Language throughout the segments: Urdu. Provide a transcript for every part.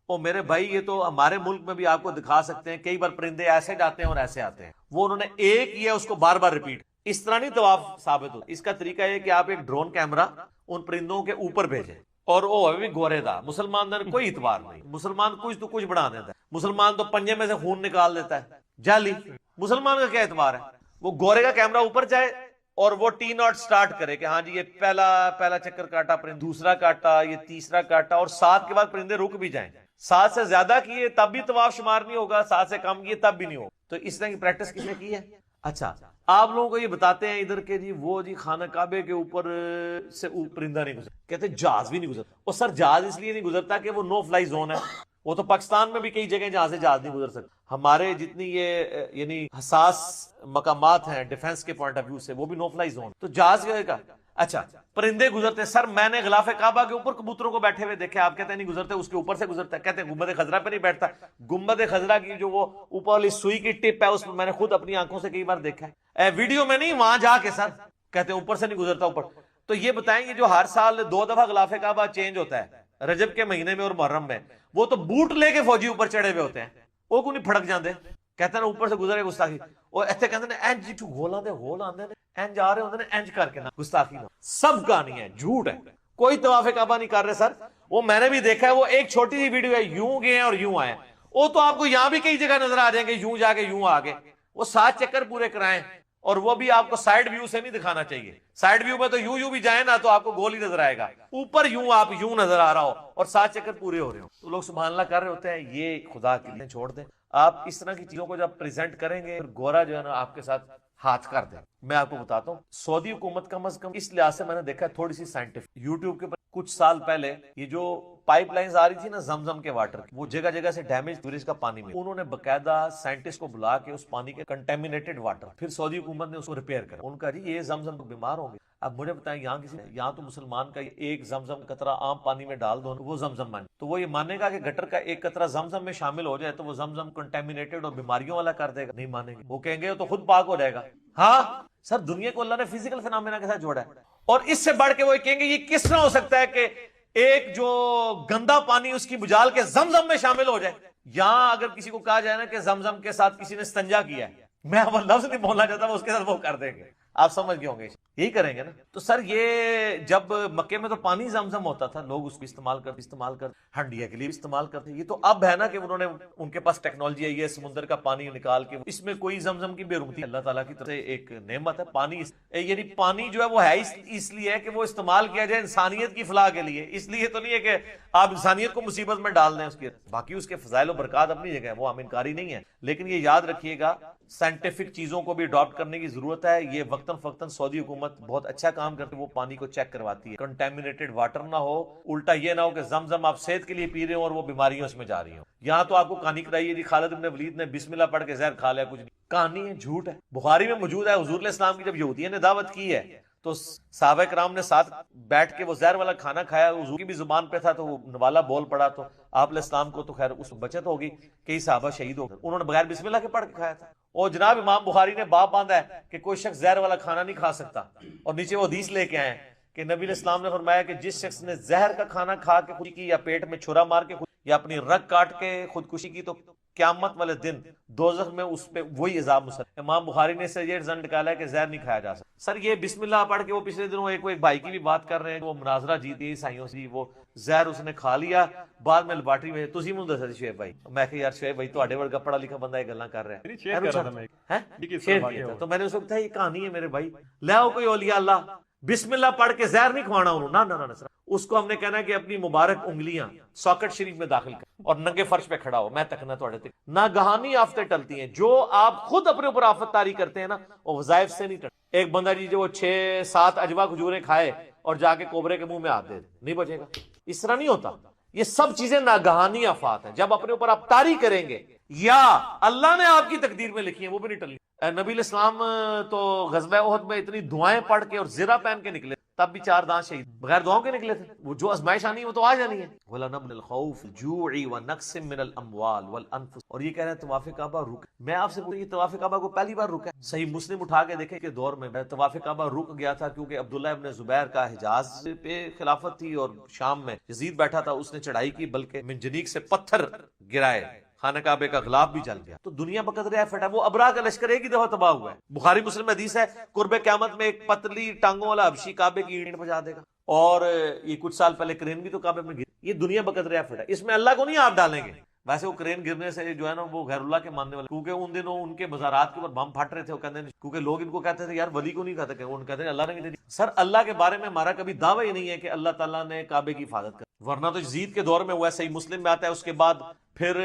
او میرے بھائی یہ تو ہمارے ملک میں بھی آپ کو دکھا سکتے ہیں، کئی بار پرندے ایسے جاتے ہیں اور ایسے آتے ہیں، وہ انہوں نے ایک کیا اس کو بار بار ریپیٹ، اس طرح نہیں طواف ثابت ہوتا۔ اس کا طریقہ یہ کہ آپ ایک ڈرون کیمرہ ان پرندوں کے اوپر بھیجیں، اور وہ بھی گورے دا مسلمان نے کوئی اعتبار نہیں، مسلمان کچھ تو کچھ بنا دیتا ہے، مسلمان تو پنجے میں سے خون نکال دیتا ہے جالی، مسلمان کا کیا اعتبار ہے؟ وہ گورے کا کیمرہ اوپر جائے اور وہ ٹی ناٹ سٹارٹ کرے کہ ہاں جی یہ پہلا چکر کاٹا پرند، دوسرا کاٹا، یہ تیسرا کاٹا، اور 7 کے بعد پرندے رک بھی جائیں، 7 سے زیادہ کیے تب بھی طواف شمار نہیں ہوگا، 7 سے کم کیے تب بھی نہیں ہوگا۔ تو اس طرح کی پریکٹس کس نے کی ہے؟ اچھا آپ لوگوں کو یہ بتاتے ہیں ادھر کے جی وہ جی خانہ کعبے کے اوپر سے پرندہ نہیں گزرتا، کہتے جہاز بھی نہیں گزرتا، اور سر جہاز اس لیے نہیں گزرتا کہ وہ نو فلائی زون ہے، وہ تو پاکستان میں بھی کئی جگہ جہاں سے جہاز نہیں گزر سکتا، ہمارے جتنی یہ یعنی حساس مقامات ہیں ڈیفنس کے پوائنٹ آف ویو سے وہ بھی نو فلائی زون، تو جہاز کا اچھا پرندے گزرتے، سر میں نے غلاف کعبہ کے اوپر کبوتروں کو بیٹھے ہوئے دیکھے، آپ کہتے ہیں نہیں گزرتے، اس کے اوپر سے گزرتا ہے، کہتے ہیں گنبد خضرا پہ نہیں بیٹھتا، گنبد خضرا کی جو وہ اوپر والی سوئی کی ٹپ ہے اس میں نے خود اپنی آنکھوں سے کئی بار دیکھا ہے، ویڈیو میں نہیں وہاں جا کے، سر کہتے ہیں اوپر سے نہیں گزرتا اوپر۔ تو یہ بتائیں گے جو ہر سال 2 دفعہ غلاف کعبہ چینج ہوتا ہے رجب کے مہینے میں اور محرم میں، وہ تو بوٹ لے کے فوجی اوپر چڑھے ہوئے ہوتے ہیں، وہ کو نہیں پھڑک جاندے، کہتے ہیں اوپر سے گزرے گستاخی، اور ایسے کہتے ہیں انج جی گول آندے نے انج آ رہے ہوندے نے انج کر کے، نہ گستاخی نہ، سب کہانی ہے، جھوٹ ہے، کوئی طواف کعبہ نہیں کر رہے سر، وہ میں نے بھی دیکھا ہے، وہ ایک چھوٹی سی ویڈیو ہے، یوں گئے ہیں اور یوں آئے، وہ تو آپ کو یہاں بھی کئی جگہ نظر آ جائیں گے، یوں جا کے یوں آگے، وہ 7 چکر پورے کرائیں، اور وہ بھی آپ کو سائیڈ ویو سے نہیں دکھانا چاہیے، سائیڈ ویو میں تو یوں بھی جائیں نا تو آپ کو گول ہی نظر آئے گا، اوپر یوں آپ یوں نظر آ رہا ہو اور 7 چکر پورے ہو رہے ہو، تو لوگ سبحان اللہ کر رہے ہوتے ہیں، یہ خدا کے لیے چھوڑ دیں، آپ اس طرح کی چیزوں کو جب پریزنٹ کریں گے گورا جو ہے نا آپ کے ساتھ ہاتھ کر دیں۔ میں آپ کو بتاتا ہوں سعودی حکومت کم از کم اس لحاظ سے میں نے دیکھا ہے تھوڑی سی سائنٹیفک، یوٹیوب کے اوپر کچھ سال پہلے یہ جو پائپ لائنز آ رہی تھی نا زمزم کے واٹر کی، وہ جگہ جگہ سے ڈیمیج ٹورسٹ کا پانی میں، انہوں نے باقاعدہ سائنٹسٹ کو بلا کے اس پانی کے کنٹامینیٹڈ واٹر، پھر سعودی حکومت نے اس کو ریپیئر کرا، ان کا جی یہ زمزم بیمار ہوں گے، اب مجھے بتائیں یہاں تو مسلمان کا ایک زمزم قطرہ عام پانی میں ڈال دو وہ زمزم مان، تو وہ یہ مانے گا کہ گٹر کا ایک قطرہ زمزم میں شامل ہو جائے تو وہ زمزم کنٹامینیٹڈ اور بیماریوں والا کر دے گا؟ نہیں مانیں گے، وہ کہیں گے تو خود پاک ہو جائے گا۔ ہاں سر دنیا کو اللہ نے فزیکل فینامنا کے ساتھ جوڑا ہے، اور اس سے بڑھ کے وہ کہیں گے یہ کس طرح ہو سکتا ہے کہ ایک جو گندا پانی اس کی بجال کے زمزم میں شامل ہو جائے۔ یہاں اگر کسی کو کہا جائے نا کہ زمزم کے ساتھ کسی نے استنجا کیا ہے، میں وہ لفظ نہیں بولنا چاہتا، وہ اس کے ساتھ وہ کر دیں گے، آپ سمجھ گئے ہوں گے، یہی کریں گے نا۔ تو سر یہ جب مکے میں تو پانی زمزم ہوتا تھا، لوگ اس کو استعمال کرتے ہنڈیا کے لیے استعمال کرتے، یہ تو اب ہے نا کہ انہوں نے ان کے پاس ٹیکنالوجی آئی ہے، سمندر کا پانی نکال کے اس میں کوئی زمزم کی بے رغبتی، اللہ تعالیٰ کی طرف سے ایک نعمت ہے پانی، یعنی پانی جو ہے وہ ہے اس لیے ہے کہ وہ استعمال کیا جائے انسانیت کی فلاح کے لیے، اس لیے تو نہیں ہے کہ آپ انسانیت کو مصیبت میں ڈال دیں، اس کے باقی اس کے فضائل و برکات اپنی جگہ ہے، وہ ہم انکاری نہیں ہے، لیکن یہ یاد رکھیے گا سائنٹیفک چیزوں کو بھی اڈاپٹ کرنے کی ضرورت ہے۔ یہ وقتاً فوقتاً سعودی حکومت بہت اچھا کام کرتی ہے، وہ پانی کو چیک کرواتی ہے، کنٹامینیٹڈ واٹر نہ ہو، الٹا یہ نہ ہو کہ زمزم آپ صحت کے لیے پی رہے ہوں اور وہ بیماریوں اس میں جا رہی ہوں۔ یہاں تو آپ کو کہانی کرائی ہے جی خالد بن ولید نے بسم اللہ پڑھ کے زہر کھا لیا، کچھ نہیں، کہانی ہے، جھوٹ ہے، بخاری میں موجود ہے، حضور علیہ السلام کی جب یہودیوں نے دعوت کی ہے تو صحابہ کرام نے ساتھ بیٹھ کے وہ زہر والا کھانا کھایا، حضور کی بھی زبان پہ تھا تو وہ نوالا بول پڑا، تو آپ علیہ السلام کو تو خیر اس بچت ہوگی، کئی صحابہ شہید ہو گئے، انہوں نے بغیر بسم اللہ کے پڑھ کے کھایا تھا۔ اور جناب امام بخاری نے باب باندھا ہے کہ کوئی شخص زہر والا کھانا نہیں کھا سکتا، اور نیچے وہ حدیث لے کے آئے ہیں کہ نبی علیہ السلام نے فرمایا کہ جس شخص نے زہر کا کھانا کھا کے خودکشی کی، یا پیٹ میں چھرا مار کے یا اپنی رگ کاٹ کے خودکشی کی، تو قیامت والے دن دوزخ میں اس پہ وہی عذاب مسلط۔ امام بخاری نے سے یہ رزلٹ نکالا ہے کہ زہر نہیں کھایا جا سکتا۔ سر یہ بسم اللہ پڑھ کے وہ پچھلے دنوں ایک بھائی کی بھی بات کر رہے ہیں، وہ مناظرہ جیت گئی عیسائیوں سے، وہ زہر اس نے کھا لیا، بعد میں لیبارٹری میں تسی مجھے دسا شعیب بھائی، میں کہ یار شعیب بھائی تواڈے ورگا پڑھا لکھا بندہ یہ گلاں کر رہا ہے، شیئر کیا تھا، تو میں نے اس کو کہا یہ کہانی ہے میرے بھائی، لے آؤ کوئی اولیاء اللہ، بسم اللہ پڑھ کے زہر نہیں کھوانا انہوں، نہ اس کو ہم نے کہنا کہ اپنی مبارک انگلیاں ساکٹ شریف میں داخل کر اور ننگے فرش پہ کھڑا ہو، میں تکنا تواڈے تے ناگہانی آفتیں ٹلتی ہیں، جو آپ خود اپنے اوپر آفت طاری کرتے ہیں نا وہ وظائف سے نہیں ٹلتی۔ ایک بندہ جی جو وہ 6-7 اجوا کھجوریں کھائے اور جا کے کوبرے کے منہ میں ہاتھ دے، نہیں بچے گا، اس طرح نہیں ہوتا، یہ سب چیزیں ناگہانی آفات ہیں، جب اپنے اوپر آپ طاری کریں گے یا اللہ نے آپ کی تقدیر میں لکھی ہیں وہ بھی نہیں ٹلنی۔ نبی علیہ السلام تو غزوہ احد میں اتنی دعائیں پڑھ کے اور زرہ پہن کے نکلے، تب بھی 4 دانت شہید بغیر دعاؤں کے نکلے تھے. وہ جو ازمائش آنی ہے وہ تو آ جانی ہے. وَلَنَبْلِ الْخَوْفِ الْجُوعِ وَنَقْصٍ مِّنَ الْأَمْوَالِ وَالْأَنفُسِ. اور یہ کہہ رہے ہیں طواف کعبہ رک. میں آپ سے پوچھوں یہ طواف کعبہ کو پہلی بار رکا ہے؟ صحیح مسلم اٹھا کے دیکھیں کہ دور میں طواف کعبہ رک گیا تھا کیونکہ عبداللہ ابن زبیر کا حجاز پہ خلافت تھی اور شام میں یزید بیٹھا تھا، اس نے چڑھائی کی بلکہ منجنیق سے پتھر گرائے، خانہ کعبے کا غلاف بھی جل گیا. تو دنیا بقدر ایفٹ ہے. وہ ابرا کا لشکر ایک ہی دفعہ تباہ ہوا ہے. بخاری مسلم حدیث ہے قرب قیامت میں ایک پتلی ٹانگوں والا حبشی کعبے کی اینٹ بجا دے گا. اور یہ کچھ سال پہلے کرین بھی تو کعبے میں گر. یہ دنیا بقدر ایفٹ ہے. اس میں اللہ کو نہیں آپ ڈالیں گے. ویسے وہ کرین گرنے سے جو ہے نا وہ غیر اللہ کے ماننے والے، کیونکہ ان دنوں ان کے مزارات کے اوپر بم پھٹ رہے تھے. وہ کہتے ہیں کیونکہ لوگ ان کو کہتے تھے یار ولی کو نہیں کہتے، وہ کہتے ہیں اللہ نے دے دی. سر اللہ کے بارے میں ہمارا کبھی دعویٰ ہی نہیں ہے کہ اللہ تعالیٰ نے کعبے کی حفاظت کر، ورنہ تو یزید کے دور میں ہوا. صحیح مسلم میں آتا ہے. اس کے بعد پھر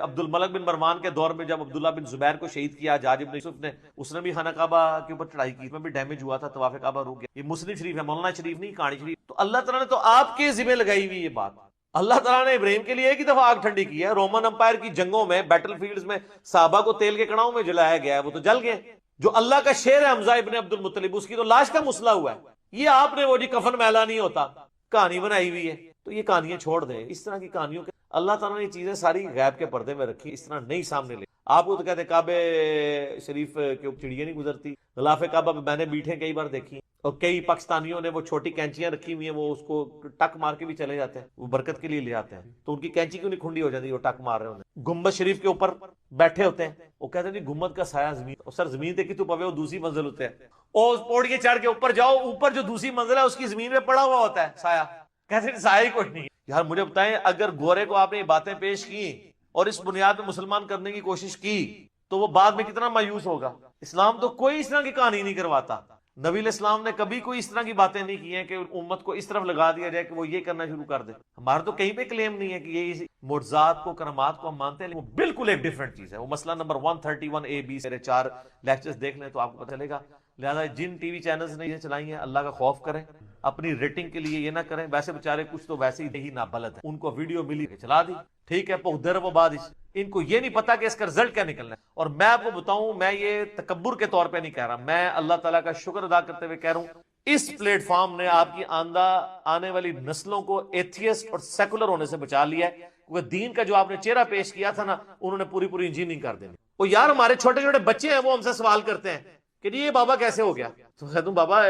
عبد الملک بن مروان کے دور میں جب عبداللہ بن زبیر کو شہید کیا حجاج بن یوسف نے، اس نے بھی خانہ کعبہ کے اوپر چڑھائی کی، اس میں بھی ڈیمیج ہوا تھا، طواف کعبہ رک گیا. یہ مسلم شریف ہے، مولانا شریف نہیں، کہانی شریف. تو اللہ تعالیٰ نے تو آپ کے ذمہ لگائی ہوئی یہ بات. اللہ تعالیٰ نے ابراہیم کے لیے ایک ہی دفعہ آگ ٹھنڈی کی ہے. رومن امپائر کی جنگوں میں بیٹل فیلڈز میں صحابہ کو تیل کے کڑاؤں میں جلایا گیا ہے، وہ تو جل گئے. جو اللہ کا شیر ہے حمزہ ابن عبد المطلب، اس کی تو لاش کا مسئلہ ہوا ہے. یہ آپ نے وہ جی کفن میلا نہیں ہوتا کہانی بنائی ہوئی ہے. تو یہ کہانیاں چھوڑ دیں. اس طرح کی کہانیوں کے اللہ تعالیٰ نے یہ چیزیں ساری غیب کے پردے میں رکھی، اس طرح نہیں سامنے لے. آپ کو تو کہتے ہیں کعبے شریف کے چڑیاں نہیں گزرتی. غلاف کعبہ پہ میں نے بیٹھے کئی بار دیکھی، اور کئی پاکستانیوں نے وہ چھوٹی کینچیاں رکھی ہوئی ہیں، وہ اس کو ٹک مار کے بھی چلے جاتے ہیں، وہ برکت کے لیے لے آتے ہیں. تو ان کی کینچی کیوں نہیں کھنڈی ہو جاتی وہ ٹک مار رہے ہوتے ہیں. گنبد شریف کے اوپر بیٹھے ہوتے ہیں، وہ کہتے ہیں جی گنبد کا سایہ زمین. اور سر زمین دیکھی تو پوے وہ دوسری منزل ہوتے ہیں، اور پوڑیاں چڑھ کے اوپر جاؤ، اوپر جو دوسری منزل ہے اس کی زمین پہ پڑا ہوا ہوتا ہے سایہ. کہتے ہیں سایہ ہی کچھ نہیں. یار مجھے بتائیں اگر گورے کو آپ نے یہ باتیں پیش کی اور اس بنیاد پہ مسلمان کرنے کی کوشش کی تو وہ بعد میں کتنا مایوس ہوگا. اسلام تو کوئی اس طرح کی کہانی نہیں کرواتا. نبی علیہ السلام نے کبھی کوئی اس طرح کی باتیں نہیں کی ہیں کہ امت کو اس طرف لگا دیا جائے کہ وہ یہ کرنا شروع کر دے. ہمارا تو کہیں پہ کلیم نہیں ہے کہ یہ معجزات کو کرامات کو ہم مانتے ہیں، لیکن وہ بالکل ایک ڈیفرنٹ چیز ہے. وہ مسئلہ نمبر 131A-B میرے 4 لیکچرز دیکھ لیں تو آپ کو پتہ چلے گا. لہٰذا جن ٹی وی چینلز نے یہ چلائی ہیں اللہ کا خوف کریں، اپنی ریٹنگ کے لیے یہ نہ کریں. ویسے بےچارے کچھ تو ویسے ہی نابلد ہیں، ان کو ویڈیو ملی چلا دی، ٹھیک ہے، پختر وہ بعد ان کو یہ نہیں پتا کہ اس کا رزلٹ کیا نکلنا ہے. اور میں آپ کو بتاؤں، میں یہ تکبر کے طور پہ نہیں کہہ رہا، میں اللہ تعالیٰ کا شکر ادا کرتے ہوئے کہہ رہا ہوں اس پلیٹ فارم نے آپ کی آنے والی نسلوں کو ایتھیسٹ اور سیکولر ہونے سے بچا لیا ہے. کیونکہ دین کا جو آپ نے چہرہ پیش کیا تھا نا، انہوں نے پوری انجینئرنگ کر دینی. وہ یار ہمارے چھوٹے چھوٹے بچے ہیں، وہ ہم سے سوال کرتے ہیں کہ جی یہ بابا کیسے ہو گیا. تو کہتا ہوں بابا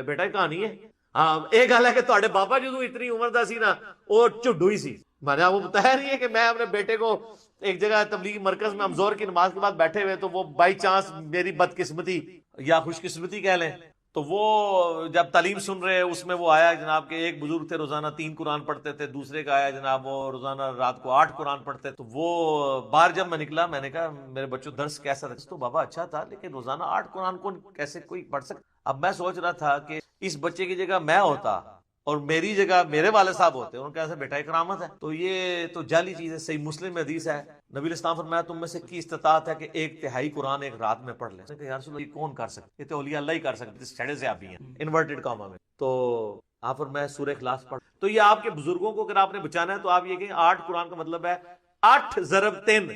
بیٹا کہانی ہے. ہاں ایک حال ہے کہ تھوڑے بابا جو اتنی عمر دا سی نا وہ چڈو ہی سی. میں نے آپ کو بتایا نہیں ہے کہ میں اپنے بیٹے کو ایک جگہ تبلیغی مرکز میں ہم زور کی نماز کے بعد بیٹھے ہوئے، تو وہ بائی چانس میری بدقسمتی یا خوش قسمتی کہہ لیں، تو وہ جب تعلیم سن رہے اس میں وہ آیا جناب کہ ایک بزرگ تھے روزانہ 3 قرآن پڑھتے تھے، دوسرے کا آیا جناب وہ روزانہ رات کو 8 قرآن پڑھتے. تو وہ باہر جب میں نکلا میں نے کہا میرے بچوں درس کیسا تھا؟ تو بابا اچھا تھا، لیکن روزانہ 8 قرآن کو کیسے کوئی پڑھ سکتا. اب میں سوچ رہا تھا کہ اس بچے کی جگہ میں ہوتا اور میری جگہ میرے والد صاحب ہوتے، انہوں نے کہا بیٹا ایک کرامت ہے. تو یہ تو جعلی چیز ہے. صحیح مسلم میں حدیث ہے، نبی علیہ السلام فرمایا تم میں سے کی استطاعت ہے کہ 1/3 قرآن ایک رات میں پڑھ لے. کہ یا رسول اللہ یہ کون کر سکتا؟ یہ تو اولیاء اللہ ہی کر سکتے، سڑے سے آپ ہی ہیں انورٹڈ کاما میں. تو آپ فرمایا سورہ اخلاص پڑھ. تو یہ آپ کے بزرگوں کو اگر آپ نے بچانا ہے تو آپ یہ کہیں 8 قرآن کا مطلب ہے 8 ضرب 3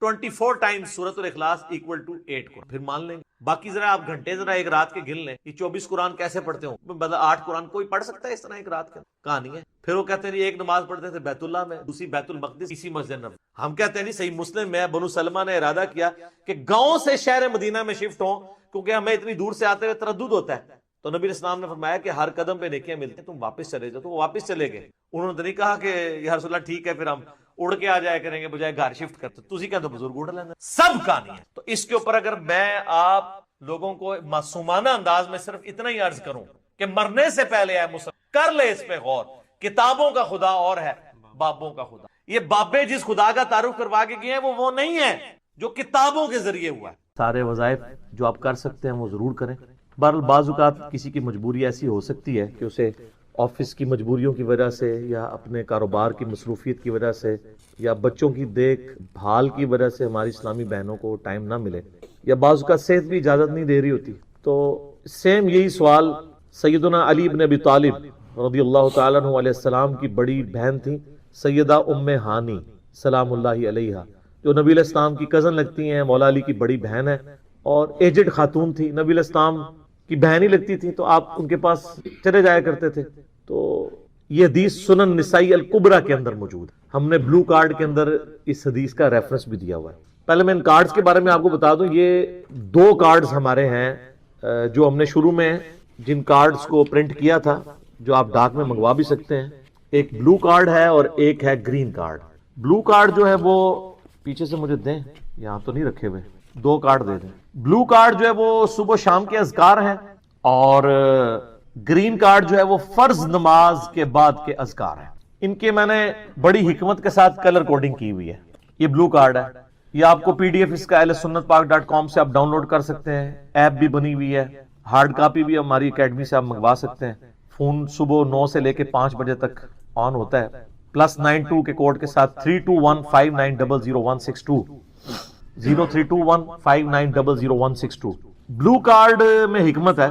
24 ٹائمز سورۃ الاخلاص ایکول ٹو 8 قرآن. پھر مان لیں گے. باقی ذرا آپ گھنٹے ذرا ایک رات کے گن لیں، یہ 24 قرآن کیسے پڑھتے ہوں؟ مطلب 8 قرآن کوئی پڑھ سکتا ہے اس طرح ایک رات کے؟ کہانی ہے. پھر وہ کہتے ہیں ایک نماز پڑھتے تھے بیت اللہ میں، دوسری بیت المقدس، اسی مسجد نبوی. ہم کہتے ہیں نہیں صحیح مسلم میں بنو سلمہ نے ارادہ کیا کہ گاؤں سے شہر مدینہ میں شفٹ ہوں کیونکہ ہمیں اتنی دور سے آتے ہوئے تردد ہوتا ہے. تو نبی علیہ السلام نے فرمایا کہ ہر قدم پہ نیکیاں ملتی ہیں، تم واپس چلے جاؤ. تو وہ واپس چلے گئے. انہوں نے تو نہیں کہا کہ یا رسول اللہ ٹھیک ہے پھر ہم اڑ کے آ جایا کریں گے بجائے گھر شفٹ کرتے. تسی کہتے بزرگ اڑ لینا. سب کہانی ہے. تو اس کے اوپر اگر میں آپ لوگوں کو معصومانہ انداز میں صرف اتنا ہی عرض کروں کہ مرنے سے پہلے اے مسلم کر لے اس پہ غور. کتابوں کا خدا اور ہے بابوں کا خدا. یہ بابے جس خدا کا تعارف کروا کے گئے ہیں وہ نہیں ہے جو کتابوں کے ذریعے ہوا ہے. سارے وظائف جو آپ کر سکتے ہیں وہ ضرور کریں. بہرحال بعض اوقات کسی کی مجبوری ایسی ہو سکتی ہے کہ اسے آفس کی مجبوریوں کی وجہ سے یا اپنے کاروبار کی مصروفیت کی وجہ سے یا بچوں کی دیکھ بھال کی وجہ سے ہماری اسلامی بہنوں کو ٹائم نہ ملے، یا بعض اوقات صحت بھی اجازت نہیں دے رہی ہوتی. تو سیم یہی سوال سیدنا علی بن ابی طالب رضی اللہ تعالیٰ عنہ علیہ السلام کی بڑی بہن تھی سیدہ ام ہانی سلام اللہ علیہا، جو نبی علیہ السلام کی کزن لگتی ہیں، مولا علی کی بڑی بہن ہے. اور ایجڈ خاتون تھی، نبی علیہ السلام کی بہن ہی لگتی تھی، تو آپ ان کے پاس چلے جایا کرتے تھے. تو یہ حدیث سنن نسائی الکبریٰ کے اندر موجود ہے. ہم نے بلو کارڈ کے اندر اس حدیث کا ریفرنس بھی دیا ہوا ہے. پہلے میں ان کارڈز کے بارے میں آپ کو بتا دوں، یہ 2 کارڈز ہمارے ہیں جو ہم نے شروع میں جن کارڈز کو پرنٹ کیا تھا، جو آپ ڈاک میں منگوا بھی سکتے ہیں. ایک بلو کارڈ ہے اور ایک ہے گرین کارڈ. بلو کارڈ جو ہے وہ پیچھے سے مجھے دیں، یہاں تو نہیں رکھے ہوئے، 2 کارڈ دے دیں. بلو کارڈ جو ہے وہ صبح و شام کے اذکار ہیں، اور گرین کارڈ جو ہے وہ فرض نماز کے بعد کے اذکار ہیں. ان کے میں نے بڑی حکمت کے ساتھ کلر کوڈنگ کی ہوئی ہے. یہ بلو کارڈ ہے، یہ آپ کو PDF اس کا ahlsunnatpak.com سے آپ ڈاؤن لوڈ کر سکتے ہیں. ایپ بھی بنی ہوئی ہے، ہارڈ کاپی بھی ہماری اکیڈمی سے آپ منگوا سکتے ہیں. فون صبح 9 سے لے کے 5 بجے تک آن ہوتا ہے، +92 کے کوڈ کے ساتھ 32159000162 032159000162. بلو کارڈ میں حکمت ہے.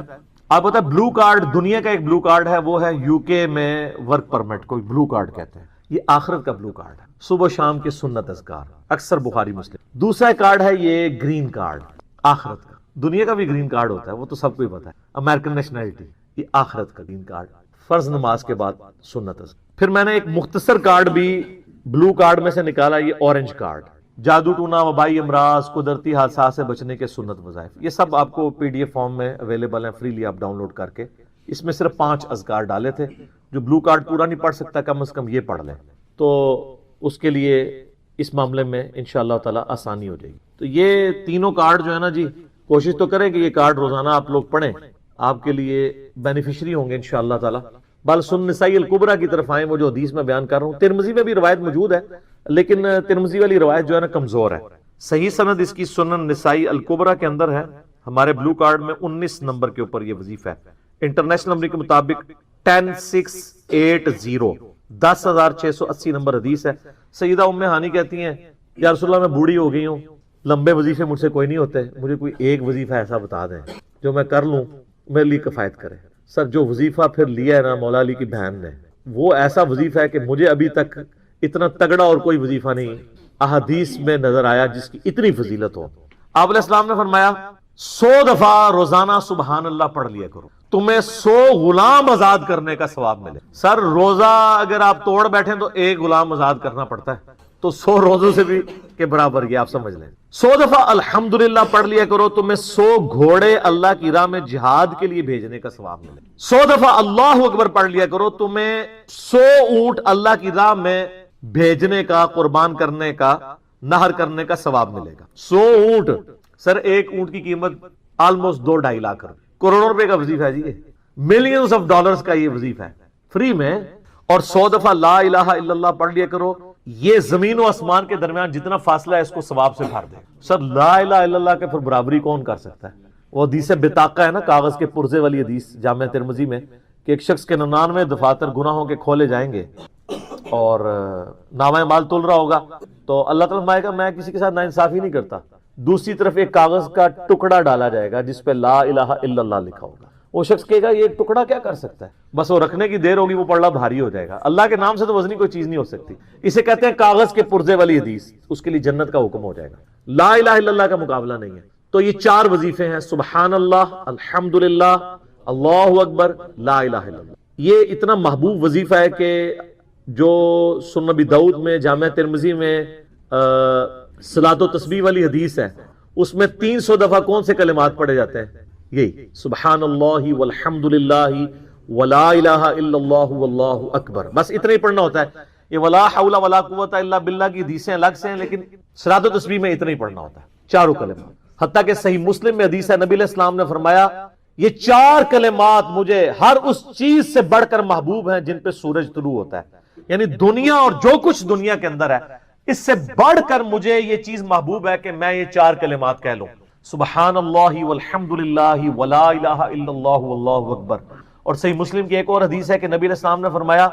آپ بتا، بلو کارڈ دنیا کا ایک بلو کارڈ ہے، وہ ہے UK میں ورک پرمٹ، کوئی بلو کارڈ کہتے ہیں. یہ آخرت کا بلو کارڈ ہے، صبح شام کے سنت اذکار، اکثر بخاری مسلم. دوسرا کارڈ ہے یہ گرین کارڈ، آخرت کا. دنیا کا بھی گرین کارڈ ہوتا ہے، وہ تو سب کو ہی پتا ہے، امریکن نیشنلٹی. یہ آخرت کا گرین کارڈ، فرض نماز کے بعد سنت اذکار. پھر میں نے ایک مختصر کارڈ بھی بلو کارڈ میں سے نکالا، یہ اورنج کارڈ. جادو ٹونا، وبائی امراض، قدرتی حادثات سے بچنے کے سنت وظائف، یہ سب آپ کو PDF فارم میں اویلیبل ہیں، فریلی آپ ڈاؤن لوڈ کر کے. اس میں صرف 5 اذکار ڈالے تھے. جو بلو کارڈ پورا نہیں پڑھ سکتا، کم از کم یہ پڑھ لیں، تو اس کے لیے اس معاملے میں انشاءاللہ تعالی آسانی ہو جائے گی. تو یہ تینوں کارڈ جو ہے نا جی، کوشش تو کریں کہ یہ کارڈ روزانہ آپ لوگ پڑھیں، آپ کے لیے بینیفیشری ہوں گے انشاءاللہ تعالی. بل سنن نسائی الکبریٰ کی طرف آئیں، وہ جو حدیث میں بیان کر رہا ہوں. ترمذی میں بھی روایت موجود ہے، لیکن ترمذی والی روایت جو ہے نا کمزور ہے. صحیح سند اس کی سنن نسائی الکبریٰ کے اندر ہے. ہمارے بلو کارڈ میں 19 نمبر کے اوپر یہ وظیفہ ہے. انٹرنیشنل نمبر کے مطابق 10680 10680 نمبر حدیث ہے. سیدہ ام ہانی کہتی ہیں، یا رسول اللہ میں بوڑھی ہو گئی ہوں، لمبے وظیفے مجھ سے کوئی نہیں ہوتے، مجھے کوئی ایک وظیفہ ایسا بتا دیں جو میں کر لوں، میرے لیے کفایت کرے. سر جو وظیفہ پھر لیا ہے نا مولا علی کی بہن نے، وہ ایسا وظیفہ ہے کہ مجھے ابھی تک اتنا تگڑا اور کوئی وظیفہ نہیں احادیث میں نظر آیا جس کی اتنی فضیلت ہو. آپ علیہ السلام نے فرمایا 100 دفعہ روزانہ سبحان اللہ پڑھ لیا کرو، تمہیں 100 غلام آزاد کرنے کا ثواب ملے. سر روزہ اگر آپ توڑ بیٹھیں تو ایک غلام آزاد کرنا پڑتا ہے، تو 100 روزوں سے بھی کے برابر یہ آپ سمجھ لیں. 100 دفعہ الحمدللہ پڑھ لیا کرو، تمہیں 100 گھوڑے اللہ کی راہ میں جہاد کے لیے بھیجنے کا ثواب ملے. 100 دفعہ اللہ اکبر پڑھ لیا کرو، تمہیں 100 اونٹ اللہ کی راہ میں بھیجنے کا، قربان کرنے کا، نہر کرنے کا ثواب ملے گا. 100 اونٹ، سر ایک اونٹ کی قیمت آلموسٹ 2-2.5 لاکھ روپے، کروڑوں روپے کا وظیفہ ہے جی. یہ ملینز آف ڈالرز کا یہ وظیفہ ہے فری میں. اور 100 دفعہ لا الہ الا اللہ پڑھ لیا کرو، یہ زمین و آسمان کے درمیان جتنا فاصلہ ہے اس کو ثواب سے بھر دے. سر لا الہ الا اللہ کے پھر برابری کون کر سکتا ہے؟ وہ حدیث بطاقہ ہے نا، کاغذ کے پرزے والی حدیث جامع ترمذی میں، کہ ایک شخص کے 99 دفاتر گناہوں کے کھولے جائیں گے اور نامہ مال تل رہا ہوگا، تو اللہ تعالیٰ فرمائے گا میں کسی کے ساتھ ناانصافی نہیں کرتا. دوسری طرف ایک کاغذ کا ٹکڑا ڈالا جائے گا جس پہ لا الہ الا اللہ لکھا ہوگا. وہ شخص کہے گا یہ ٹکڑا کیا کر سکتا ہے، بس وہ رکھنے کی دیر ہوگی، وہ پڑھنا بھاری ہو جائے گا. اللہ کے نام سے تو وزنی کوئی چیز نہیں ہو سکتی. اسے کہتے ہیں کاغذ کے پرزے والی حدیث. اس کے لیے جنت کا حکم ہو جائے گا. لا الہ الا اللہ کا مقابلہ نہیں ہے. تو یہ 4 وظیفے ہیں، سبحان اللہ، الحمدللہ، اللہ اکبر، لا الہ الا اللہ. یہ اتنا محبوب وظیفہ ہے کہ جو سنن نبی داؤد میں، جامع ترمذی میں صلاۃ و تسبیح والی حدیث ہے، اس میں 300 دفعہ کون سے کلمات پڑھے جاتے ہیں؟ یہی سبحان اللہ والحمدللہ ولا الہ الا اللہ واللہ اکبر. بس اتنا ہی پڑھنا ہوتا ہے. یہ ولا حول ولا قوت الا باللہ کی حدیثیں الگ سے ہیں، لیکن صلاۃ و تسبیح میں اتنا ہی پڑھنا ہوتا ہے، 4 کلمات. حتیٰ کہ صحیح مسلم میں حدیث ہے، نبی علیہ السلام نے فرمایا یہ 4 کلمات مجھے ہر اس چیز سے بڑھ کر محبوب ہیں جن پہ سورج طلوع ہوتا ہے. یعنی دنیا اور جو کچھ دنیا کے اندر ہے اس سے بڑھ کر مجھے یہ چیز محبوب ہے کہ میں یہ 4 کلمات کہہ لوں، سبحان اللہ والحمدللہ ولا الہ الا اللہ واللہ اکبر. اور صحیح مسلم کی ایک اور حدیث ہے کہ نبی علیہ السلام نے فرمایا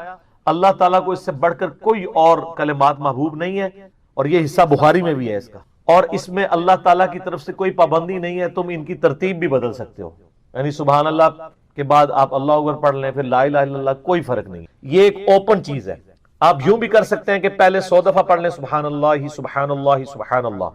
اللہ تعالیٰ کو اس سے بڑھ کر کوئی اور کلمات محبوب نہیں ہے. اور یہ حصہ بخاری میں بھی ہے اس کا، اور اس میں اللہ تعالیٰ کی طرف سے کوئی پابندی نہیں ہے، تم ان کی ترتیب بھی بدل سکتے ہو. یعنی سبحان اللہ کے بعد آپ اللہ اکبر پڑھ لیں، پھر لا الہ الا اللہ، کوئی فرق نہیں. یہ ایک اوپن چیز ہے. آپ یوں بھی کر سکتے ہیں کہ پہلے 100 دفعہ پڑھ لیں سبحان اللہ سبحان اللہ سبحان اللہ،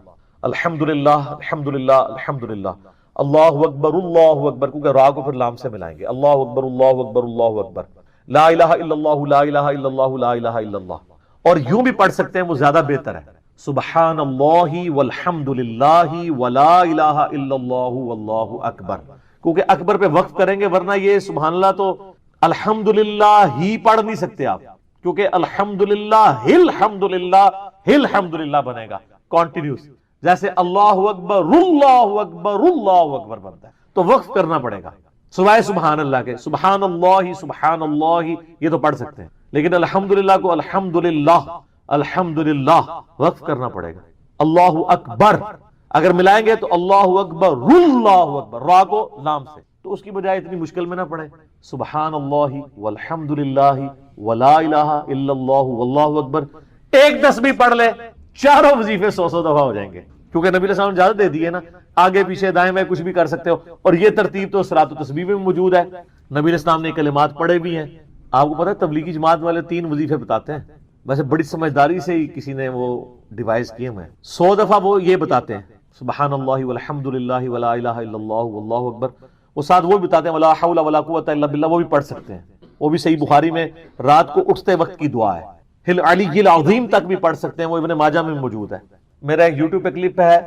الحمدللہ الحمدللہ الحمدللہ، اللہ اکبر، کیونکہ را کو پھر لام سے ملائیں گے، اللہ اکبر اللہ اکبر اللہ اکبر، لا الہ الا اللہ لا الہ الا اللہ لا الہ الا اللہ۔ اور یوں بھی پڑھ سکتے ہیں، وہ زیادہ بہتر ہے، سبحان اللہ والحمدللہ ولا الہ الا اللہ واللہ اکبر، کیونکہ اکبر پہ وقف کریں گے، ورنہ یہ سبحان اللہ تو الحمدللہ ہی پڑھ نہیں سکتے آپ، کیونکہ الحمدللہ الحمدللہ بنے گا کانٹینیوس، جیسے اللہ اکبر اللہ اکبر اللہ اکبر بنتا ہے، تو وقف کرنا پڑے گا سوائے سبحان اللہ کے، سبحان اللہ یہ تو پڑھ سکتے ہیں، لیکن الحمدللہ کو الحمدللہ وقف کرنا پڑے گا۔ اللہ اکبر اگر ملائیں گے تو اللہ اکبر را کو لام سے، تو اس کی بجائے اتنی مشکل میں نہ پڑے، سبحان اللہ والحمدللہ ولا الہ الا اللہ واللہ اکبر، ایک تسبیح پڑھ لے، چاروں وظیفے 100 دفعہ ہو جائیں گے، کیونکہ نبی علیہ السلام نے اجازت دے دی ہے نا، آگے پیچھے دائیں بائیں کچھ بھی کر سکتے ہو، اور یہ ترتیب تو صلاۃ و تسبیح میں موجود ہے، نبی علیہ السلام نے کلمات پڑھے بھی ہیں۔ آپ کو پتہ ہے تبلیغی جماعت والے 3 وظیفے بتاتے ہیں، ویسے بڑی سمجھداری سے ہی کسی نے وہ ڈیوائز کیے ہوئے ہیں، 100 دفعہ وہ یہ بتاتے ہیں سبحان اللہ والحمدللہ ولا الہ الا اللہ واللہ اکبر، وہ ساتھ وہ بتاتے ہیں ولا حول ولا قوت الا باللہ، وہ بھی پڑھ سکتے ہیں، وہ بھی صحیح بخاری میں رات کو اٹھتے وقت کی دعا ہے، العلی العظیم تک بھی پڑھ سکتے ہیں، وہ ابن ماجہ میں موجود ہے۔ میرا ایک یوٹیوب پہ کلپ ہے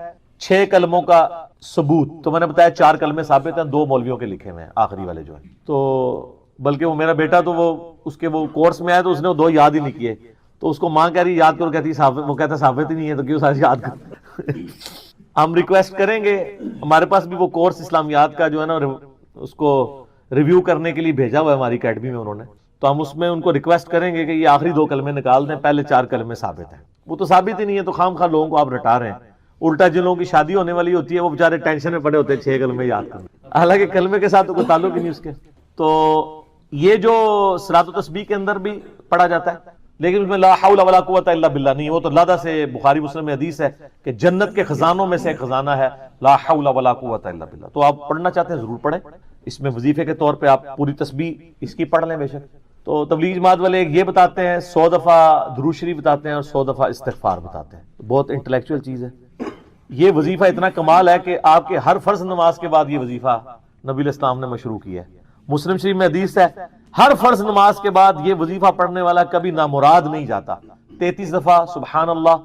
6 کلموں کا ثبوت، تو میں نے بتایا 4 کلمے ثابت ہیں، 2 مولویوں کے لکھے ہوئے ہیں آخری والے جو ہیں، تو بلکہ وہ میرا بیٹا تو وہ اس کے وہ کورس میں آیا تو اس نے وہ 2 یاد ہی نہیں کیے، تو اس کو ماں کہہ رہی یاد کرو، کہتی وہ کہتا ثابت ہی نہیں ہے تو کیوں ساری یاد کر۔ ہم ریکویسٹ کریں گے، ہمارے پاس بھی وہ کورس اسلامیات کا جو ہے نا اس کو ریویو کرنے کے لیے بھیجا ہوا ہے ہماری اکیڈمی میں انہوں نے، تو ہم اس میں ان کو ریکویسٹ کریں گے کہ یہ آخری 2 کلمے نکال دیں، پہلے 4 کلمے ثابت ہیں، وہ تو ثابت ہی نہیں ہے، تو خام خواہ لوگوں کو آپ رٹا رہے ہیں، الٹا جن لوگوں کی شادی ہونے والی ہوتی ہے وہ بیچارے ٹینشن میں پڑے ہوتے ہیں 6 کلمے یاد کرنے، حالانکہ کلمے کے ساتھ تو کوئی تعلق ہی نہیں اس کے۔ تو یہ جو صلاۃ و تسبیح کے اندر بھی پڑھا جاتا ہے، لیکن اس میں لا حول ولا قوت الا باللہ نہیں، وہ تو لادہ سے بخاری مسلم میں حدیث ہے کہ جنت کے خزانوں میں سے ایک خزانہ ہے لا حول ولا قوت الا باللہ، تو آپ پڑھنا چاہتے ہیں ضرور پڑھیں، اس میں وظیفے کے طور پہ آپ پوری تسبیح اس کی پڑھ لیں بے شک۔ تو تبلیغ جماعت والے یہ بتاتے ہیں 100 دفعہ درود شریف بتاتے ہیں اور 100 دفعہ استغفار بتاتے ہیں، بہت انٹلیکچوئل چیز ہے۔ یہ وظیفہ اتنا کمال ہے کہ آپ کے ہر فرض نماز کے بعد یہ وظیفہ نبی علیہ السلام نے مشروع کیا ہے، مسلم شریف میں حدیث ہے ہر فرض نماز کے بعد یہ وظیفہ پڑھنے والا کبھی نامراد نہیں جاتا، 33 دفعہ سبحان اللہ،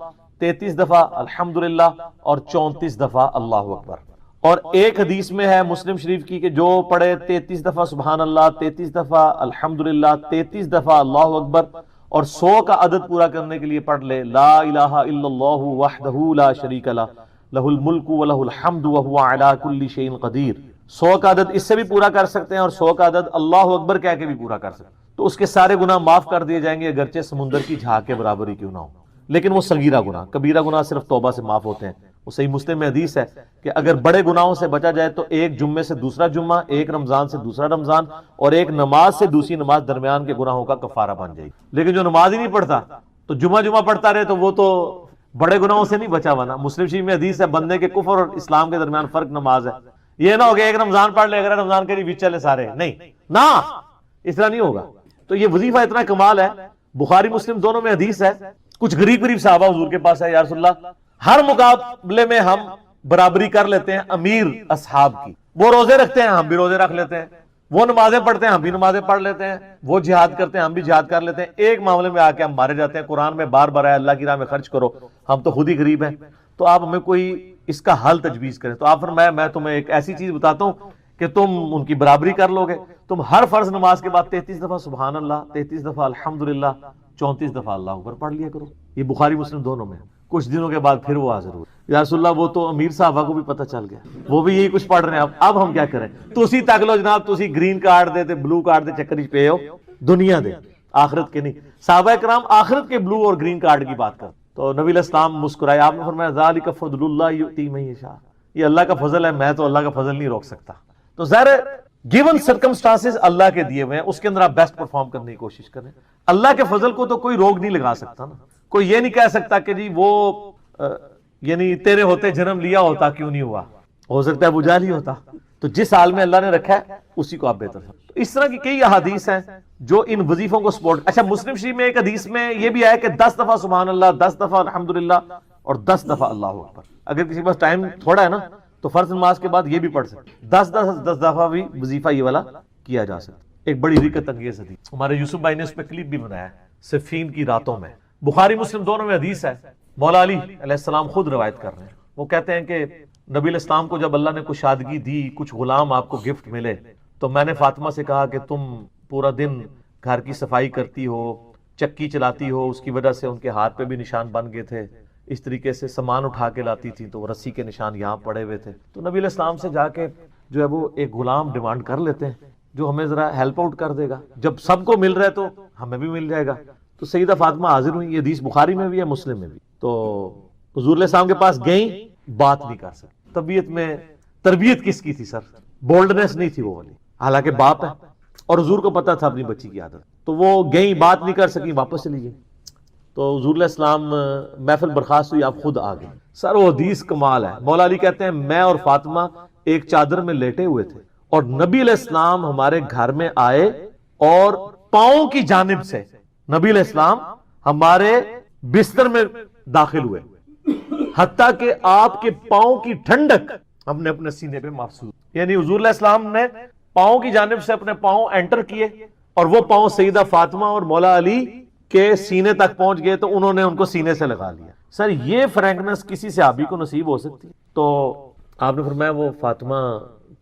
33 دفعہ الحمدللہ اور 34 دفعہ اللہ اکبر۔ اور ایک حدیث میں ہے مسلم شریف کی کہ جو پڑھے 33 دفعہ سبحان اللہ، 33 دفعہ الحمدللہ، 33 دفعہ اللہ اکبر اور 100 کا عدد پورا کرنے کے لیے پڑھ لے لا الہ الا اللہ وحدہ لا شریک لہ لہ الملک ولہ الحمد وہو علی کل شیء قدیر، 100 کا عدد اس سے بھی پورا کر سکتے ہیں اور 100 کا عدد اللہ اکبر کہہ کے بھی پورا کر سکتے ہیں، تو اس کے سارے گناہ معاف کر دیے جائیں گے اگرچہ سمندر کی جھاگ کے برابر ہی کیوں نہ ہو، لیکن وہ صغیرہ گناہ، کبیرہ گناہ صرف توبہ سے معاف ہوتے ہیں۔ وہ صحیح مسلم میں حدیث ہے کہ اگر بڑے گناہوں سے بچا جائے تو ایک جمعے سے دوسرا جمعہ، ایک رمضان سے دوسرا رمضان اور ایک نماز سے دوسری نماز درمیان کے گناہوں کا کفارہ بن جائے گی، لیکن جو نماز ہی نہیں پڑھتا تو جمعہ پڑھتا رہے تو وہ تو بڑے گناہوں سے نہیں بچا ہوا نا۔ مسلم شریف میں حدیث ہے بندے کے کفر اور اسلام کے درمیان فرق نماز ہے، یہ نہ ہو گیا ایک رمضان پڑھ لے اگر رمضان کے بیچ چلے سارے، نہیں نا، اس طرح نہیں ہوگا۔ تو یہ وظیفہ اتنا کمال ہے، بخاری مسلم دونوں میں حدیث ہے، کچھ غریب صحابہ حضور کے پاس ہے، یا رسول اللہ ہر مقابلے میں ہم برابری کر لیتے ہیں امیر اصحاب کی، وہ روزے رکھتے ہیں ہم بھی روزے رکھ لیتے ہیں، وہ نمازیں پڑھتے ہیں ہم بھی نمازیں پڑھ لیتے ہیں، وہ جہاد کرتے ہیں ہم بھی جہاد کر لیتے ہیں، ایک معاملے میں آ کے ہم مارے جاتے ہیں، قرآن میں بار بار ہے اللہ کی راہ میں خرچ کرو، ہم تو خود ہی غریب ہیں، تو آپ ہمیں کوئی اس کا حل تجویز کریں۔ تو آپ فرمایا میں تمہیں ایک ایسی چیز بتاتا ہوں کہ تم ان کی برابری کر لو گے، تم ہر فرض نماز کے بعد 33 دفعہ سبحان اللہ، 33 دفعہ الحمدللہ، 34 دفعہ اللہ اکبر پڑھ لیا کرو۔ یہ بخاری مسلم دونوں میں۔ کچھ دنوں کے بعد پھر وہ حاضر ہوئے، یا رسول اللہ وہ تو امیر صحابہ کو بھی پتہ چل گیا، وہ بھی یہی کچھ پڑھ رہے ہیں، اب ہم کیا کریں؟ تسی تک لو جناب، تسی گرین کارڈ دے تے بلو کارڈ دے چکر وچ پے ہو، دنیا دے آخرت کے نہیں۔ صحابہ کرام آخرت کے بلو اور گرین کارڈ کی بات کر، تو نبی علیہ السلام مسکرائے، آپ نے فرمایا ذالک فضل اللہ یؤتی من یشاء، یہ اللہ کا فضل ہے، میں تو اللہ کا فضل نہیں روک سکتا۔ تو ظاہر گیون سرکمسٹانسز اللہ کے دیے ہوئے ہیں، اس کے اندر آپ بیسٹ پرفارم کرنے کی کوشش کریں۔ اللہ کے فضل کو تو کوئی روک نہیں لگا سکتا نا، کوئی یہ نہیں کہہ سکتا کہ جی وہ یعنی تیرے ہوتے جنم لیا ہوتا کیوں نہیں ہوا، ہو سکتا ہے ابو جہل ہی ہوتا، تو جس حال میں اللہ نے رکھا ہے اسی کو آپ بہتر سمجھیں۔ تو اس طرح کی کئی احادیث ہیں جو ان وظیفوں کو سپورٹ۔ اچھا مسلم شریف میں ایک حدیث میں یہ بھی ہے کہ 10 دفعہ سبحان اللہ، 10 دفعہ الحمدللہ اور 10 دفعہ اللہ اکبر. اگر کسی کے پاس ٹائم تھوڑا ہے نا تو فرض نماز کے بعد یہ بھی پڑھ سکتے, 10 دفعہ بھی وظیفہ یہ والا کیا جا سکتا. ایک بڑی حقیقت انگیز حدیث ہمارے یوسف بھائی نے اس پہ کلپ بھی بنایا ہے, صفین کی راتوں میں. بخاری مسلم دونوں میں حدیث ہے, مولا علی علیہ السلام خود روایت کر رہے ہیں. وہ کہتے ہیں کہ نبی علیہ السلام کو جب اللہ نے کشادگی دی, کچھ غلام آپ کو گفٹ ملے, تو میں نے فاطمہ سے کہا کہ تم پورا دن گھر کی صفائی کرتی ہو, چکی چلاتی ہو, اس کی وجہ سے ان کے ہاتھ پہ بھی نشان بن گئے تھے. اس طریقے سے سامان اٹھا کے لاتی تھی تو رسی کے نشان یہاں پڑے ہوئے تھے. تو نبی علیہ السلام سے جا کے جو ہے وہ ایک غلام ڈیمانڈ کر لیتے ہیں جو ہمیں ذرا ہیلپ آؤٹ کر دے گا, جب سب کو مل رہا ہے تو ہمیں بھی مل جائے گا. تو سیدہ فاطمہ حاضر ہوئی. یہ حدیث بخاری میں بھی ہے, مسلم میں بھی. تو حضور علیہ السلام کے پاس گئیں, بات نہیں کر سکتی. طبیعت میں تربیت کس کی تھی سر, بولڈنس نہیں تھی وہ والی, حالانکہ باپ ہے اور حضور کو پتا تھا اپنی بچی کی عادت. تو وہ گئیں, بات نہیں کر سکی, واپس چلی گئی. تو حضور علیہ السلام محفل برخاست ہوئی, آپ خود آ گئے. سر وہ حدیث کمال ہے. مولا علی کہتے ہیں میں اور فاطمہ ایک چادر میں لیٹے ہوئے تھے اور نبی علیہ السلام ہمارے گھر میں آئے اور پاؤں کی جانب سے نبی علیہ السلام ہمارے بستر میں داخل ہوئے, حتیٰ کہ آپ کے پاؤں کی ٹھنڈک ہم نے اپنے سینے پہ محسوس. یعنی حضور علیہ السلام نے پاؤں کی جانب سے اپنے پاؤں انٹر کیے اور وہ پاؤں سیدہ فاطمہ اور مولا علی کے سینے تک پہنچ گئے, تو انہوں نے ان کو سینے سے لگا لیا. سر یہ فرینکنس کسی صحابی کو نصیب ہو سکتی. تو آپ نے فرمایا وہ فاطمہ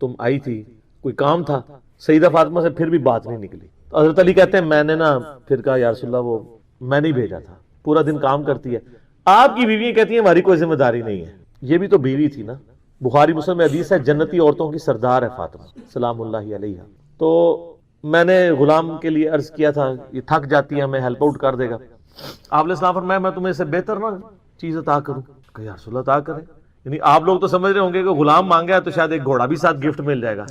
تم آئی تھی, کوئی کام تھا؟ سیدہ فاطمہ سے پھر بھی بات نہیں نکلی. تو حضرت علی کہتے ہیں میں نے نا پھر کہا یا رسول اللہ وہ میں نہیں بھیجا تھا, پورا دن کام کرتی ہے. آپ کی بیویاں کہتی ہیں ہماری کوئی ذمہ داری نہیں ہے. یہ بھی تو بیوی تھی نا. بخاری مسلم میں حدیث ہے جنتی عورتوں کی سردار ہے فاطمہ سلام اللہ علیہ. تو میں نے غلام کے لیے عرض کیا تھا یہ تھک جاتی ہے, ہمیں ہیلپ آؤٹ کر دے گا. آپ علیہ السلام فرمایا میں تمہیں اس سے بہتر نا چیز عطا کروں. کہ یا رسول اللہ عطا کریں. یعنی آپ لوگ تو سمجھ رہے ہوں گے کہ غلام مانگا ہے تو شاید ایک گھوڑا بھی ساتھ گفٹ مل جائے گا.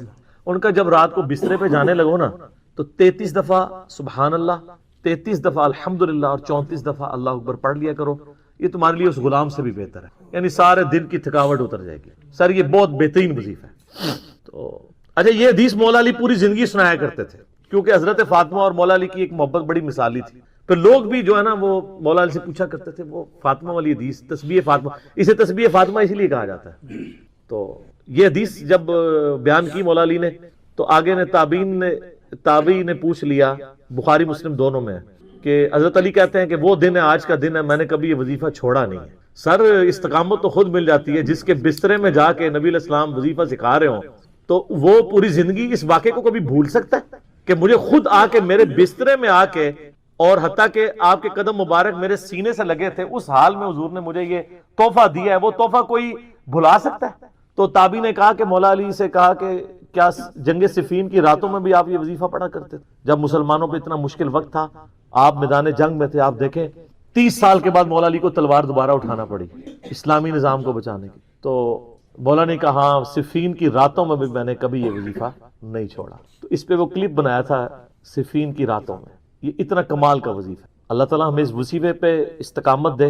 ان کا جب رات کو بسترے پہ جانے لگو نا تو 33 دفعہ سبحان اللہ, 33 دفعہ الحمدللہ اور 34 دفعہ اللہ اکبر پڑھ لیا کرو. یہ تمہارے لیے اس غلام سے بھی بہتر ہے, یعنی سارے دن کی تھکاوٹ اتر جائے گی. سر یہ بہت بہترین وظیفہ ہے. تو اچھا یہ حدیث مولا علی پوری زندگی سنایا کرتے تھے کیونکہ حضرت فاطمہ اور مولا علی کی ایک محبت بڑی مثالی تھی. پھر لوگ بھی جو ہے نا وہ مولا علی سے پوچھا کرتے تھے وہ فاطمہ والی حدیث تسبیح فاطمہ, اسے تسبیح فاطمہ اسی لیے کہا جاتا ہے. تو یہ حدیث جب بیان کی مولا علی نے تو آگے نے تابعین نے پوچھ لیا, بخاری مسلم دونوں میں, کہ حضرت علی کہتے ہیں کہ وہ دن ہے آج کا دن ہے, میں نے کبھی یہ وظیفہ چھوڑا نہیں ہے. سر استقامت تو خود مل جاتی ہے, جس کے بسترے میں جا کے نبی علیہ السلام وظیفہ سکھا رہے ہوں تو وہ پوری زندگی اس واقعے کو کبھی بھول سکتا ہے کہ مجھے خود آ کے میرے بسترے میں آ کے, اور حتیٰ کہ آپ کے قدم مبارک میرے سینے سے لگے تھے, اس حال میں حضور نے مجھے یہ تحفہ دیا ہے, وہ تحفہ کوئی بھلا سکتا ہے؟ تو تابعی نے کہا کہ مولا علی سے کہا کہ کیا جنگ صفین کی راتوں میں بھی آپ یہ وظیفہ پڑھا کرتے تھے جب مسلمانوں پہ اتنا مشکل وقت تھا, آپ میدان جنگ میں تھے. آپ دیکھیں 30 سال کے بعد مولا علی کو تلوار دوبارہ اٹھانا پڑی اسلامی نظام کو بچانے کی. تو مولا نے کہا ہاں صفین کی راتوں میں بھی میں نے کبھی یہ وظیفہ نہیں چھوڑا. تو اس پہ وہ کلپ بنایا تھا صفین کی راتوں میں. یہ اتنا کمال کا وظیفہ ہے. اللہ تعالیٰ ہمیں اس وظیفے پہ استقامت دے,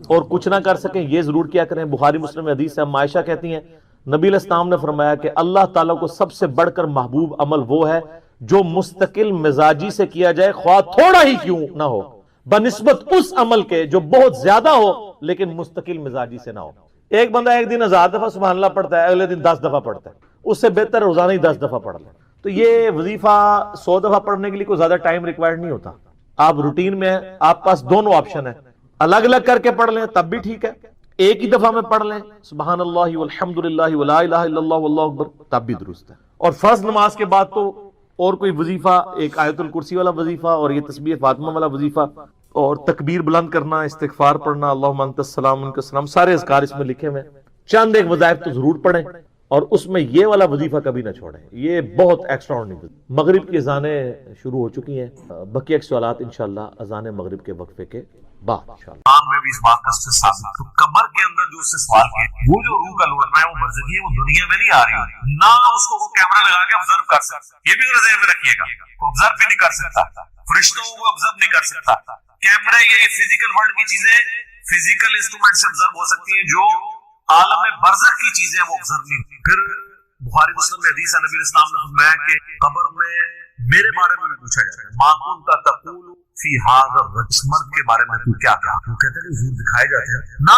اور کچھ نہ کر سکیں یہ ضرور کیا کریں. بخاری مسلم میں حدیث ہے, عائشہ کہتی ہیں نبی علیہ السلام نے فرمایا کہ اللہ تعالیٰ کو سب سے بڑھ کر محبوب عمل وہ ہے جو مستقل مزاجی سے کیا جائے, خواہ تھوڑا ہی کیوں نہ ہو, بنسبت اس عمل کے جو بہت زیادہ ہو لیکن مستقل مزاجی سے نہ ہو. ایک بندہ ایک دن 1000 دفعہ سبحان اللہ پڑھتا ہے, اگلے دن 10 دفعہ پڑھتا ہے, اس سے بہتر روزانہ ہی 10 دفعہ پڑھ لیں. تو یہ وظیفہ 100 دفعہ پڑھنے کے لیے کوئی زیادہ ٹائم ریکوائرڈ نہیں ہوتا. آپ روٹین میں ہیں, آپ پاس دونوں آپشن ہیں, الگ الگ کر کے پڑھ لیں تب بھی ٹھیک ہے, ایک ہی دفعہ میں پڑھ لیں سبحان اللہ والحمدللہ ولا الہ الا اللہ واللہ اکبر تب بھی درست ہے. اور فرض نماز کے بعد تو اور کوئی وظیفہ, ایک آیت الکرسی والا وظیفہ اور یہ تسبیح فاطمہ والا وظیفہ اور تکبیر بلند کرنا, استغفار پڑھنا, اللہم انت السلام منک السلام, سارے اذکار اس میں لکھے ہوئے ہیں. چند ایک وظائف تو ضرور پڑھیں اور اس میں یہ والا وظیفہ کبھی نہ چھوڑیں, یہ بہت ایکسٹرا آرڈنری. مغرب کی اذانیں شروع ہو چکی ہیں, بقیہ کے سوالات انشاءاللہ اذان مغرب کے وقفے کے بعد انشاءاللہ. میں بھی اس بات کا ثابت تو قبر کے اندر جو اس سے سوال کیا, وہ جو روح کا لوٹنا ہے وہ برزخی ہے, وہ دنیا میں نہیں آ رہی, نہ اس کو کیمرہ لگا کے آبزرو کر سکتا. یہ بھی ذہن میں رکھیے گا, وہ آبزرو بھی نہیں کر سکتا, فرشتوں کو آبزرو نہیں کر سکتا. کیمرہ یہ فزیکل ورلڈ کی چیزیں فزیکل انسٹرومنٹ سے آبزرو ہو سکتی ہیں, جو عالم برزخ کی چیزیں وہ آبزرو نہیں. پھر بخاری مسلم میں حدیث ہے, نبی علیہ السلام نے فرمایا کہ قبر میں میرے بارے میں پوچھا جائے گا, ما کنت تقول فی ھذا الرجل, اس مرد کے بارے میں تو کیا کہا؟ وہ کہتے ہیں کہ حضور دکھائے جاتے ہیں, نہ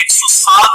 107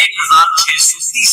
1630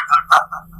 18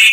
3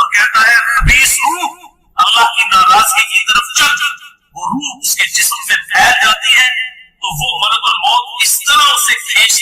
اور کہتا ہے خبیث روح اللہ کی ناراضگی کی طرف چل، وہ روح اس کے جسم میں پھیل جاتی ہے تو وہ ملک الموت اس طرح اسے کھینچ